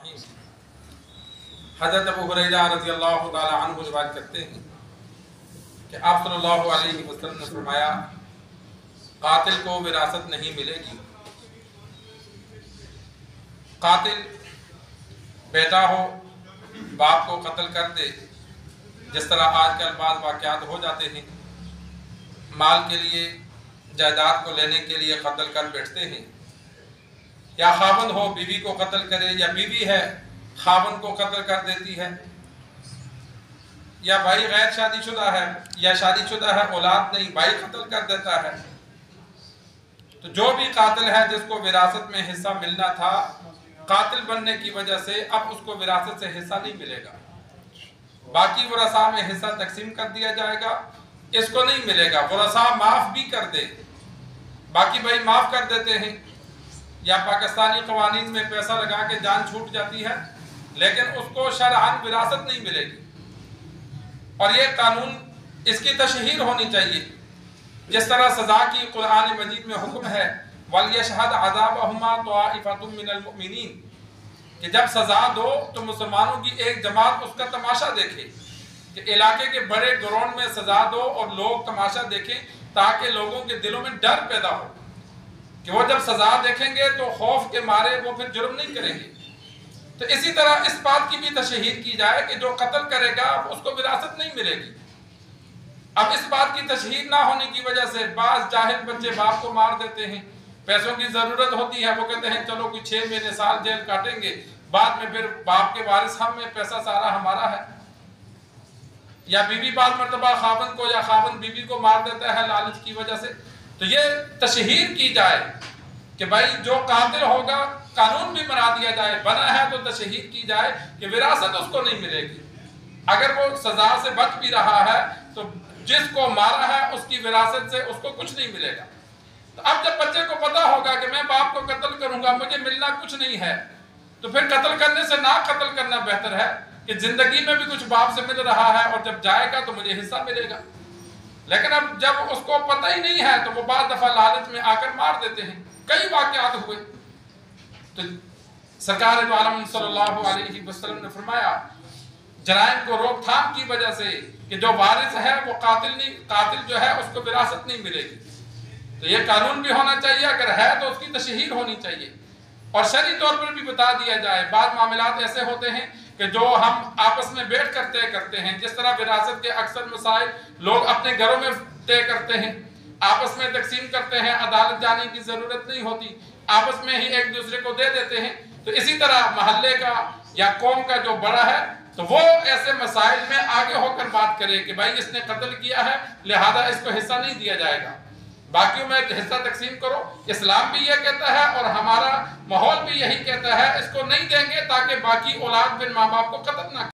الرحیم۔ حضرت ابو ہریرہ رضی اللہ تعالی عنہ روایت کرتے ہیں کہ آپ صلی اللہ علیہ وسلم نے فرمایا قاتل کو وراثت نہیں ملے گی۔ قاتل بیٹا ہو باپ کو قتل کر دے، جس طرح آج کل بعض واقعات ہو جاتے ہیں، مال کے لیے جائیداد کو لینے کے لیے قتل کر بیٹھتے ہیں، یا خاوند ہو بیوی کو قتل کرے، یا بیوی ہے خاوند کو قتل کر دیتی ہے، یا بھائی غیر شادی شدہ ہے یا شادی شدہ ہے اولاد نہیں، بھائی قتل کر دیتا ہے، تو جو بھی قاتل ہے جس کو وراثت میں حصہ ملنا تھا، قاتل بننے کی وجہ سے اب اس کو وراثت سے حصہ نہیں ملے گا، باقی ورثاء میں حصہ تقسیم کر دیا جائے گا، اس کو نہیں ملے گا۔ ورثاء معاف بھی کر دے، باقی بھائی معاف کر دیتے ہیں، یا پاکستانی قوانین میں پیسہ لگا کے جان چھوٹ جاتی ہے، لیکن اس کو شرعاً وراثت نہیں ملے گی۔ اور یہ قانون اس کی تشہیر ہونی چاہیے، جس طرح سزا کی قرآن مجید میں حکم ہے وَلْيَشْهَدْ عَذَابَهُمَا طَائِفَةٌ مِّنَ الْمُؤْمِنِينَ، کہ جب سزا دو تو مسلمانوں کی ایک جماعت اس کا تماشا دیکھے، کہ علاقے کے بڑے گراؤنڈ میں سزا دو اور لوگ تماشا دیکھیں، تاکہ لوگوں کے دلوں میں ڈر پیدا ہو کہ وہ جب سزا دیکھیں گے تو خوف کے مارے وہ پھر جرم نہیں کریں گے۔ تو اسی طرح اس بات کی بھی تشہیر کی جائے کہ جو قتل کرے گا اس کو وراثت نہیں ملے گی۔ اب اس بات کی تشہیر نہ ہونے کی وجہ سے بعض جاہل بچے باپ کو مار دیتے ہیں، پیسوں کی ضرورت ہوتی ہے، وہ کہتے ہیں چلو کوئی 6 مہینے سال جیل کاٹیں گے، بعد میں پھر باپ کے وارث ہم میں پیسہ سارا ہمارا ہے۔ یا بیوی بعض مرتبہ خاوند کو یا خاوند بیوی کو مار دیتا ہے لالچ کی وجہ سے۔ تو یہ تشہیر کی جائے کہ بھائی جو قاتل ہوگا قانون بھی بنا دیا جائے، بنا ہے تو تشہیر کی جائے کہ وراثت اس کو نہیں ملے گی۔ اگر وہ سزا سے بچ بھی رہا ہے تو جس کو مارا ہے اس کی وراثت سے اس کو کچھ نہیں ملے گا۔ تو اب جب بچے کو پتا ہوگا کہ میں باپ کو قتل کروں گا مجھے ملنا کچھ نہیں ہے، تو پھر قتل کرنے سے نہ قتل کرنا بہتر ہے کہ زندگی میں بھی کچھ باپ سے مل رہا ہے اور جب جائے گا تو مجھے حصہ ملے گا۔ لیکن اب جب اس کو پتہ ہی نہیں ہے تو وہ بعض دفعہ لالچ میں آ کر مار دیتے ہیں، کئی واقعات ہوئے۔ تو سرکار دو عالم صلی اللہ علیہ وسلم نے فرمایا جرائم کو روک تھام کی وجہ سے کہ جو وارث ہے وہ قاتل جو ہے اس کو وراثت نہیں ملے گی۔ تو یہ قانون بھی ہونا چاہیے، اگر ہے تو اس کی تشہیر ہونی چاہیے، اور شرعی طور پر بھی بتا دیا جائے۔ بعض معاملات ایسے ہوتے ہیں کہ جو ہم آپس میں بیٹھ کر طے کرتے ہیں، جس طرح وراثت کے اکثر مسائل لوگ اپنے گھروں میں طے کرتے ہیں، آپس میں تقسیم کرتے ہیں، عدالت جانے کی ضرورت نہیں ہوتی، آپس میں ہی ایک دوسرے کو دے دیتے ہیں۔ تو اسی طرح محلے کا یا قوم کا جو بڑا ہے تو وہ ایسے مسائل میں آگے ہو کر بات کرے کہ بھائی اس نے قتل کیا ہے لہذا اس کو حصہ نہیں دیا جائے گا، باقیوں میں حصہ تقسیم کرو۔ اسلام بھی یہ کہتا ہے اور ہمارا ماحول بھی یہی کہتا ہے، اس کو نہیں دیں گے تاکہ باقی اولاد بن ماں باپ کو قتل نہ کرے۔